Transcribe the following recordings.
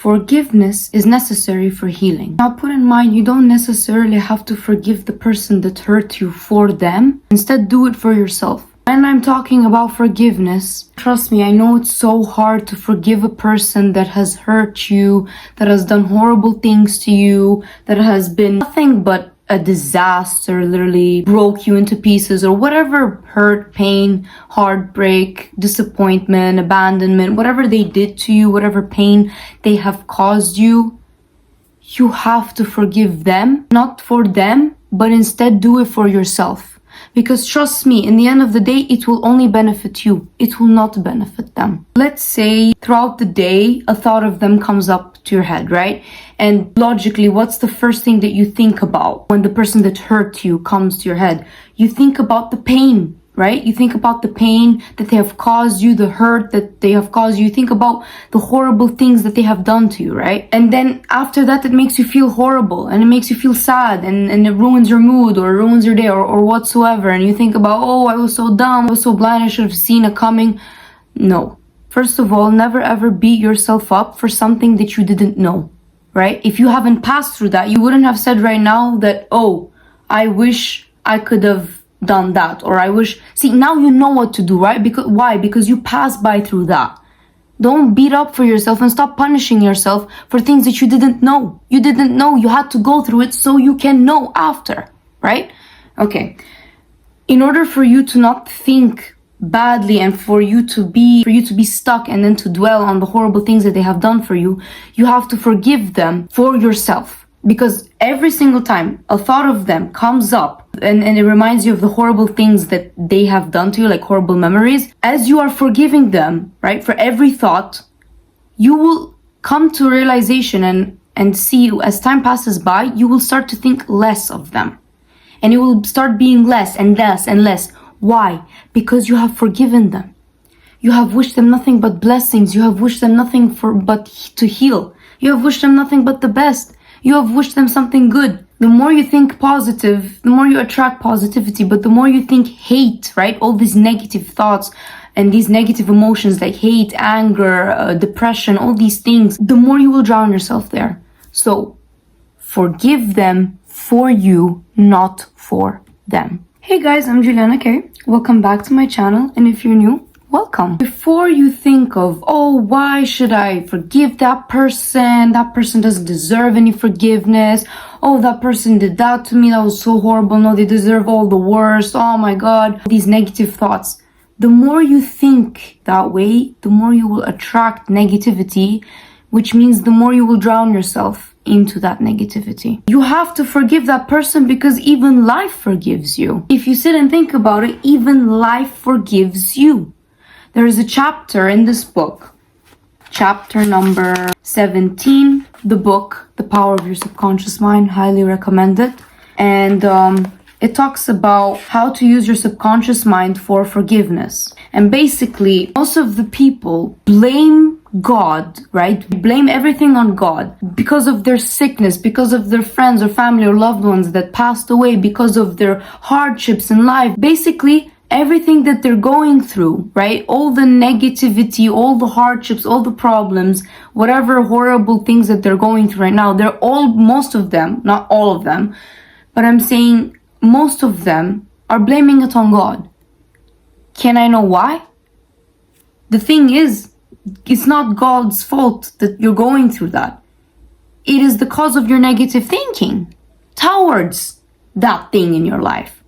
Forgiveness is necessary for healing. Now put in mind, you don't necessarily have to forgive the person that hurt you for them. Instead, do it for yourself. When I'm talking about forgiveness, trust me, I know it's so hard to forgive a person that has hurt you, that has done horrible things to you, that has been nothing but a disaster, literally broke you into pieces, or whatever hurt, pain, heartbreak, disappointment, abandonment, whatever they did to you, whatever pain they have caused you, you have to forgive them, not for them, but instead do it for yourself. Because trust me, in the end of the day, it will only benefit you. It will not benefit them. Let's say throughout the day, a thought of them comes up to your head, right? And logically, what's the first thing that you think about when the person that hurt you comes to your head? You think about the pain, right? You think about the pain that they have caused you, the hurt that they have caused you. You think about the horrible things that they have done to you, right? And then after that, it makes you feel horrible and it makes you feel sad and it ruins your mood or ruins your day or whatsoever. And you think about, oh, I was so dumb, I was so blind, I should have seen it coming. No. First of all, never ever beat yourself up for something that you didn't know, right? If you haven't passed through that, you wouldn't have said right now that, oh, I wish I could have done that, or I wish. See, now you know what to do, right? Because why? Because you passed by through that. Don't beat up for yourself and stop punishing yourself for things that you didn't know. You didn't know. You had to go through it so you can know after, right? Okay. In order for you to not think badly and for you to be stuck and then to dwell on the horrible things that they have done for you, you have to forgive them for yourself. Because every single time a thought of them comes up and it reminds you of the horrible things that they have done to you, like horrible memories, as you are forgiving them, right, for every thought, you will come to realization and see, as time passes by, you will start to think less of them. And you will start being less and less and less. Why? Because you have forgiven them. You have wished them nothing but blessings. You have wished them nothing but to heal. You have wished them nothing but the best. You have wished them something good. The more you think positive, the more you attract positivity. But the more you think hate, right? All these negative thoughts and these negative emotions like hate, anger, depression, all these things, the more you will drown yourself there. So forgive them for you, not for them. Hey guys, I'm Juliana K. Welcome back to my channel. And if you're new, welcome. Before you think of, oh, why should I forgive that person? That person doesn't deserve any forgiveness. Oh, that person did that to me. That was so horrible. No, they deserve all the worst. Oh my God. These negative thoughts. The more you think that way, the more you will attract negativity, which means the more you will drown yourself into that negativity. You have to forgive that person because even life forgives you. If you sit and think about it, even life forgives you. There is a chapter in this book, chapter number 17, the book, The Power of Your Subconscious Mind, highly recommend it. And it talks about how to use your subconscious mind for forgiveness. And basically, most of the people blame God, right? Blame everything on God because of their sickness, because of their friends or family or loved ones that passed away, because of their hardships in life. Basically, everything that they're going through, right? All the negativity, all the hardships, all the problems, whatever horrible things that they're going through right now, most of them, not all of them, but I'm saying most of them are blaming it on God. Can I know why? The thing is, it's not God's fault that you're going through that. It is the cause of your negative thinking towards that thing in your life.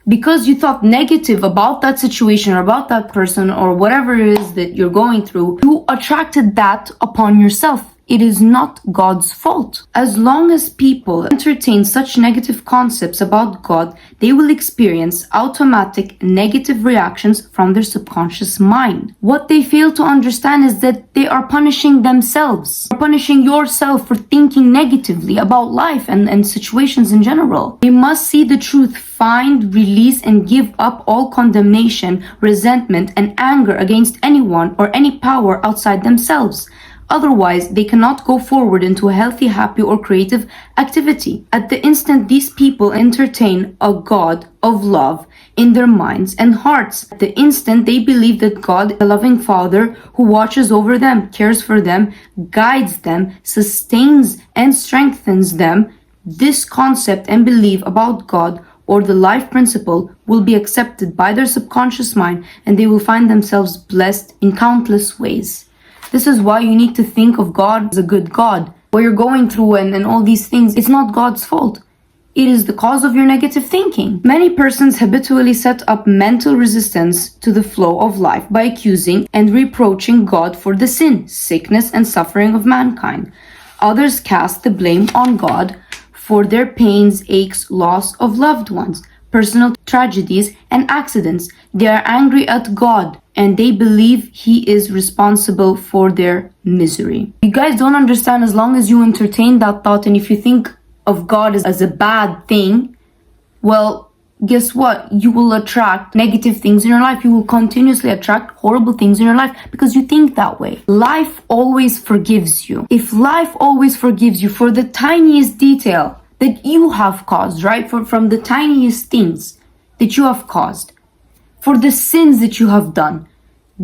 Because you thought negative about that situation or about that person or whatever it is that you're going through, you attracted that upon yourself. It is not God's fault. As long as people entertain such negative concepts about God, they will experience automatic negative reactions from their subconscious mind. What they fail to understand is that they are punishing themselves, or punishing yourself for thinking negatively about life and situations in general. They must see the truth, find, release, and give up all condemnation, resentment, and anger against anyone or any power outside themselves. Otherwise, they cannot go forward into a healthy, happy, or creative activity. At the instant these people entertain a God of love in their minds and hearts, at the instant they believe that God is a loving Father who watches over them, cares for them, guides them, sustains and strengthens them, this concept and belief about God or the life principle will be accepted by their subconscious mind, and they will find themselves blessed in countless ways. This is why you need to think of God as a good God. What you're going through and all these things, it's not God's fault. It is the cause of your negative thinking. Many persons habitually set up mental resistance to the flow of life by accusing and reproaching God for the sin, sickness, and suffering of mankind. Others cast the blame on God for their pains, aches, loss of loved ones, personal tragedies, and accidents. They are angry at God and they believe He is responsible for their misery. You guys don't understand, as long as you entertain that thought and if you think of God as a bad thing, well, guess what? You will attract negative things in your life. You will continuously attract horrible things in your life because you think that way. Life always forgives you. If life always forgives you for the tiniest detail that you have caused, right? From the tiniest things that you have caused, for the sins that you have done,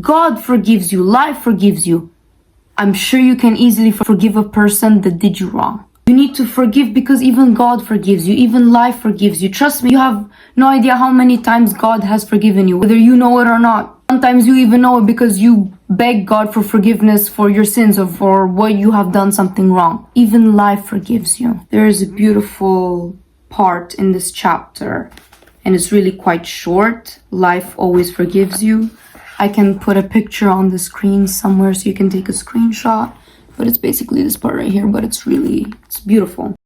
God forgives you, life forgives you. I'm sure you can easily forgive a person that did you wrong. You need to forgive because even God forgives you, even life forgives you. Trust me, you have no idea how many times God has forgiven you, whether you know it or not. Sometimes you even know it because you beg God for forgiveness for your sins or for what you have done something wrong. Even life forgives you. There is a beautiful part in this chapter, and it's really quite short. Life always forgives you. I can put a picture on the screen somewhere so you can take a screenshot. But it's basically this part right here, but it's beautiful.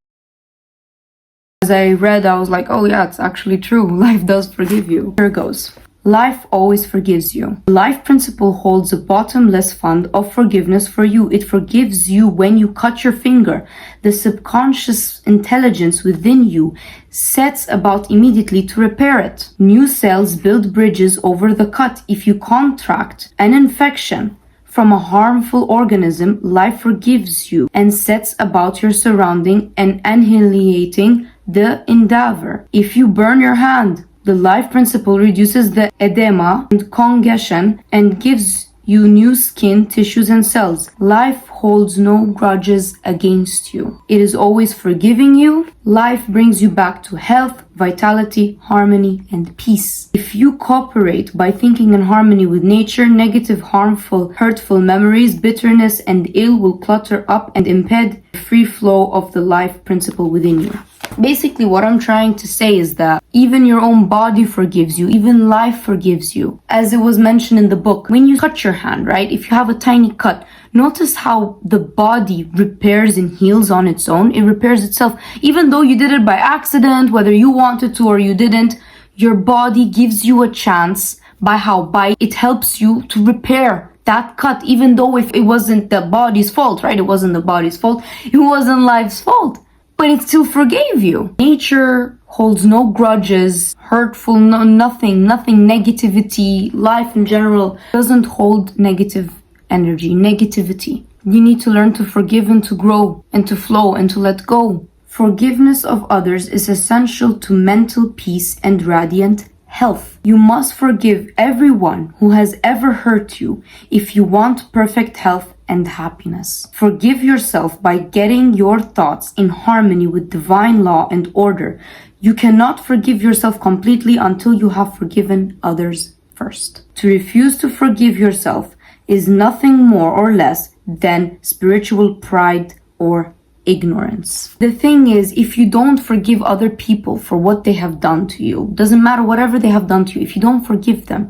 As I read, I was like, oh yeah, it's actually true. Life does forgive you. Here it goes. Life always forgives you. The life principle holds a bottomless fund of forgiveness for you. It forgives you when you cut your finger. The subconscious intelligence within you sets about immediately to repair it. New cells build bridges over the cut. If you contract an infection from a harmful organism, life forgives you and sets about your surrounding and annihilating the endeavor. If you burn your hand, the life principle reduces the edema and congestion and gives you new skin, tissues, and cells. Life holds no grudges against you. It is always forgiving you. Life brings you back to health, vitality, harmony, and peace. If you cooperate by thinking in harmony with nature, negative, harmful, hurtful memories, bitterness, and ill will clutter up and impede the free flow of the life principle within you. Basically, what I'm trying to say is that even your own body forgives you, even life forgives you. As it was mentioned in the book, when you cut your hand, right? If you have a tiny cut, notice how the body repairs and heals on its own. It repairs itself. Even though you did it by accident, whether you wanted to or you didn't, your body gives you a chance by it helps you to repair that cut, even though if it wasn't the body's fault, right? It wasn't the body's fault. It wasn't life's fault. But it still forgave you. Nature holds no grudges, hurtful, nothing, negativity. Life in general doesn't hold negative energy, negativity. You need to learn to forgive and to grow and to flow and to let go. Forgiveness of others is essential to mental peace and radiant health. You must forgive everyone who has ever hurt you if you want perfect health and happiness. Forgive yourself by getting your thoughts in harmony with divine law and order. You cannot forgive yourself completely until you have forgiven others first. To refuse to forgive yourself is nothing more or less than spiritual pride or ignorance. The thing is, if you don't forgive other people for what they have done to you, doesn't matter whatever they have done to you, if you don't forgive them,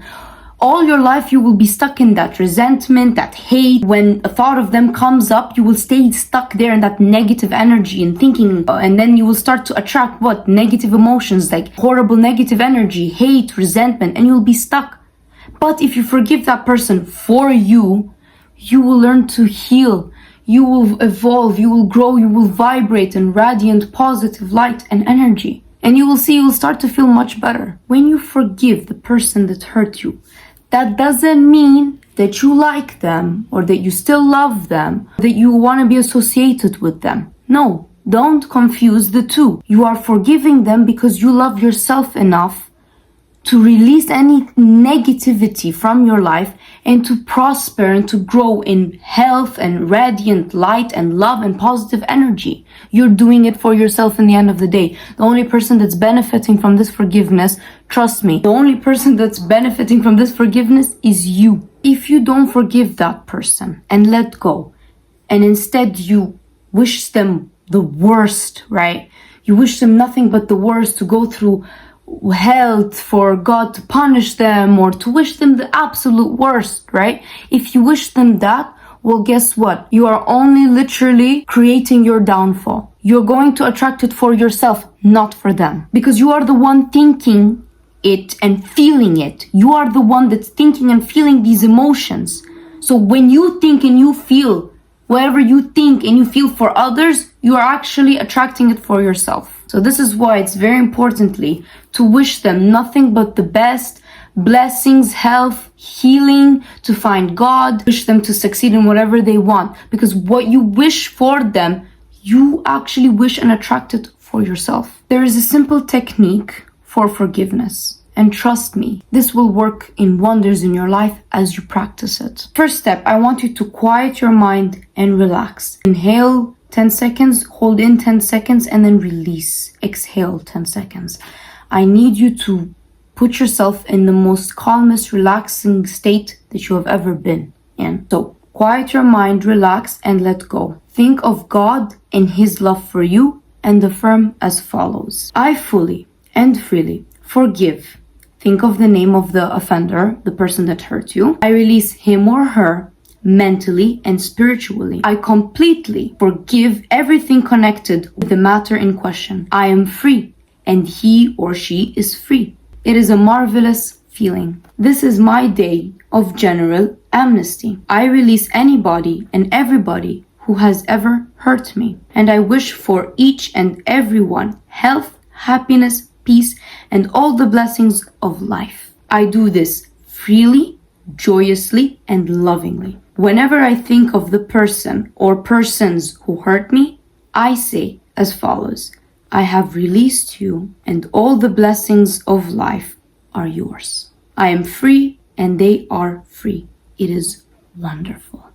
all your life you will be stuck in that resentment, that hate. When a thought of them comes up, you will stay stuck there in that negative energy and thinking, and then you will start to attract what? Negative emotions, like horrible negative energy, hate, resentment, and you'll be stuck. But if you forgive that person for you, you will learn to heal. You will evolve, you will grow, you will vibrate in radiant, positive light and energy. And you will see, you will start to feel much better. When you forgive the person that hurt you, that doesn't mean that you like them or that you still love them, that you want to be associated with them. No, don't confuse the two. You are forgiving them because you love yourself enough to release any negativity from your life and to prosper and to grow in health and radiant light and love and positive energy. You're doing it for yourself in the end of the day. The only person that's benefiting from this forgiveness, trust me, the only person that's benefiting from this forgiveness is you. If you don't forgive that person and let go, and instead you wish them the worst, right? You wish them nothing but the worst, to go through hell, for God to punish them, or to wish them the absolute worst, right? If you wish them that, well, guess what? You are only literally creating your downfall. You're going to attract it for yourself, not for them. Because you are the one thinking it and feeling it. You are the one that's thinking and feeling these emotions. So when you think and you feel whatever you think and you feel for others, you are actually attracting it for yourself. So this is why it's very importantly to wish them nothing but the best, blessings, health, healing, to find God, wish them to succeed in whatever they want. Because what you wish for them, you actually wish and attract it for yourself. There is a simple technique for forgiveness. And trust me, this will work in wonders in your life as you practice it. First step, I want you to quiet your mind and relax. Inhale 10 seconds, hold in 10 seconds, and then release. Exhale 10 seconds. I need you to put yourself in the most calmest, relaxing state that you have ever been in. So quiet your mind, relax, and let go. Think of God and His love for you and affirm as follows. I fully and freely forgive. Think of the name of the offender, the person that hurt you. I release him or her mentally and spiritually. I completely forgive everything connected with the matter in question. I am free and he or she is free. It is a marvelous feeling. This is my day of general amnesty. I release anybody and everybody who has ever hurt me. And I wish for each and everyone health, happiness, peace, and all the blessings of life. I do this freely, joyously, and lovingly. Whenever I think of the person or persons who hurt me, I say as follows: I have released you, and all the blessings of life are yours. I am free, and they are free. It is wonderful.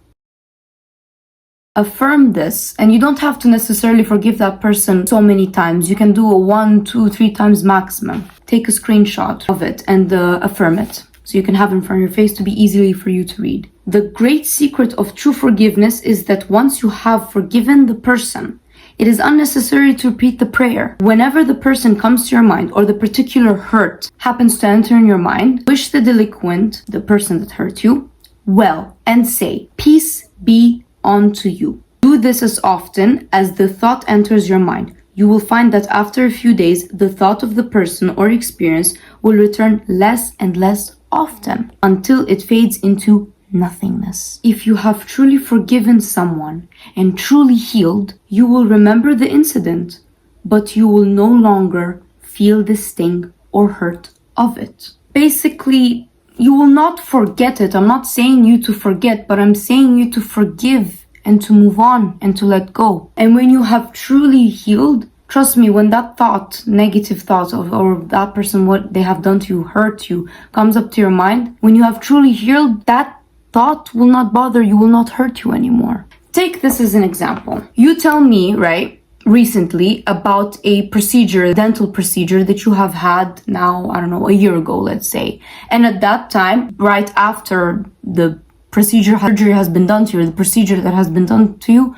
Affirm this, and you don't have to necessarily forgive that person so many times. You can do a 1, 2, 3 times maximum. Take a screenshot of it and affirm it, so you can have it in front of your face to be easily for you to read. The great secret of true forgiveness is that once you have forgiven the person, it is unnecessary to repeat the prayer. Whenever the person comes to your mind or the particular hurt happens to enter in your mind, wish the delinquent, the person that hurt you, well, and say, peace be onto you. Do this as often as the thought enters your mind. You will find that after a few days, the thought of the person or experience will return less and less often until it fades into nothingness. If you have truly forgiven someone and truly healed, you will remember the incident, but you will no longer feel the sting or hurt of it. Basically, you will not forget it. I'm not saying you to forget, but I'm saying you to forgive and to move on and to let go. And when you have truly healed, trust me, when that thought, negative thoughts of or that person, what they have done to you, hurt you, comes up to your mind, when you have truly healed, that thought will not bother you, will not hurt you anymore. Take this as an example. You tell me, right, recently about a procedure, a dental procedure that you have had now, I don't know, a year ago, let's say. And at that time, right after the surgery has been done to you, the procedure that has been done to you,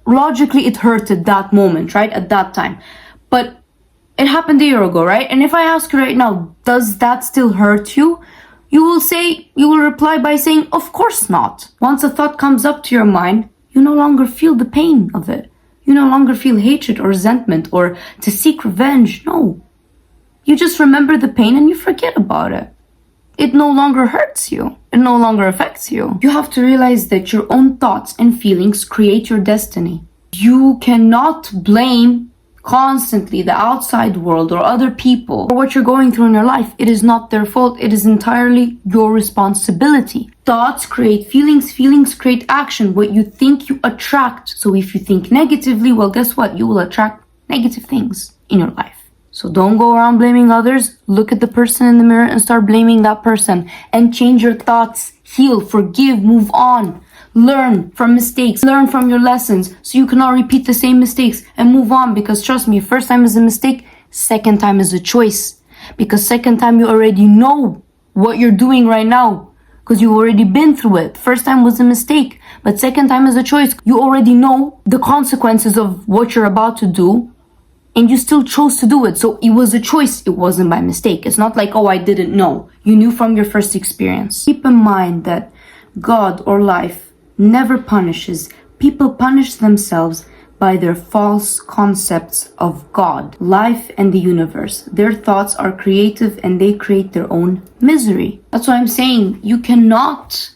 logically it hurt at that moment, right? At that time. But it happened a year ago, right? And if I ask you right now, does that still hurt you? You will reply by saying, of course not. Once a thought comes up to your mind, you no longer feel the pain of it. You no longer feel hatred or resentment or to seek revenge. No. You just remember the pain and you forget about it. It no longer hurts you. It no longer affects you. You have to realize that your own thoughts and feelings create your destiny. You cannot blame constantly the outside world or other people for what you're going through in your life. It is not their fault. It is entirely your responsibility. Thoughts create feelings, feelings create action. What you think, you attract. So if you think negatively, well, guess what? You will attract negative things in your life. So don't go around blaming others. Look at the person in the mirror and start blaming that person. And change your thoughts. Heal, forgive, move on. Learn from mistakes. Learn from your lessons so you cannot repeat the same mistakes and move on. Because trust me, first time is a mistake. Second time is a choice. Because second time you already know what you're doing right now. Because you've already been through it. First time was a mistake, but second time is a choice. You already know the consequences of what you're about to do, and you still chose to do it. So it was a choice. It wasn't by mistake. It's not like, oh, I didn't know. You knew from your first experience. Keep in mind that God or life never punishes. People punish themselves by their false concepts of God, life, and the universe. Their thoughts are creative and they create their own misery. That's why I'm saying you cannot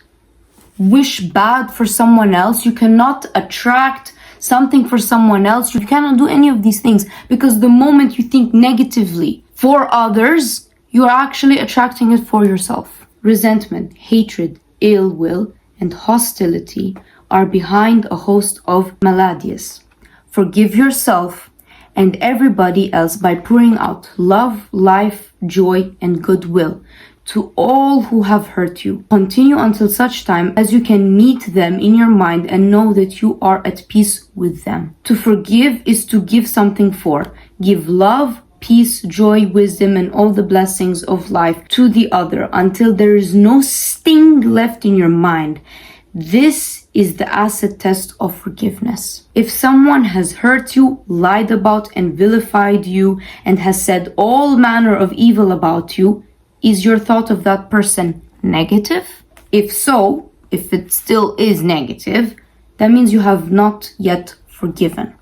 wish bad for someone else. You cannot attract something for someone else. You cannot do any of these things because the moment you think negatively for others, you are actually attracting it for yourself. Resentment, hatred, ill will, and hostility are behind a host of maladies. Forgive yourself and everybody else by pouring out love, life, joy, and goodwill to all who have hurt you. Continue until such time as you can meet them in your mind and know that you are at peace with them. To forgive is to give something for. Give love, peace, joy, wisdom, and all the blessings of life to the other until there is no sting left in your mind. This is the acid test of forgiveness. If someone has hurt you, lied about and vilified you, and has said all manner of evil about you, is your thought of that person negative? If so, if it still is negative, that means you have not yet forgiven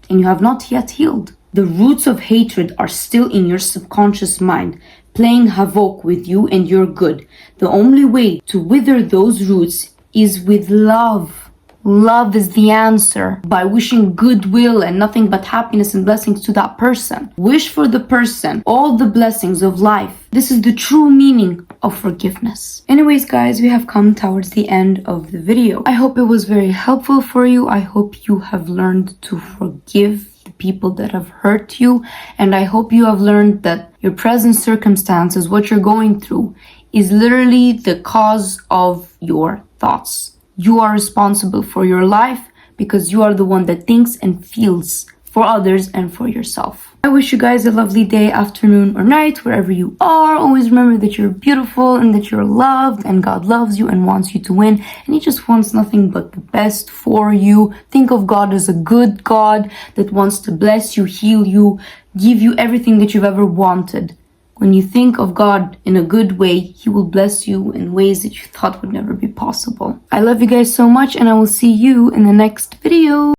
and you have not yet healed. The roots of hatred are still in your subconscious mind, playing havoc with you and your good. The only way to wither those roots is with love. Love is the answer. By wishing goodwill and nothing but happiness and blessings to that person. Wish for the person all the blessings of life. This is the true meaning of forgiveness. Anyways, guys, we have come towards the end of the video. I hope it was very helpful for you. I hope you have learned to forgive the people that have hurt you. And I hope you have learned that your present circumstances, what you're going through, is literally the cause of your thoughts. You are responsible for your life because you are the one that thinks and feels for others and for yourself. I wish you guys a lovely day, afternoon, or night, wherever you are. Always remember that you're beautiful and that you're loved and God loves you and wants you to win. And He just wants nothing but the best for you. Think of God as a good God that wants to bless you, heal you, give you everything that you've ever wanted. When you think of God in a good way, He will bless you in ways that you thought would never be possible. I love you guys so much and I will see you in the next video.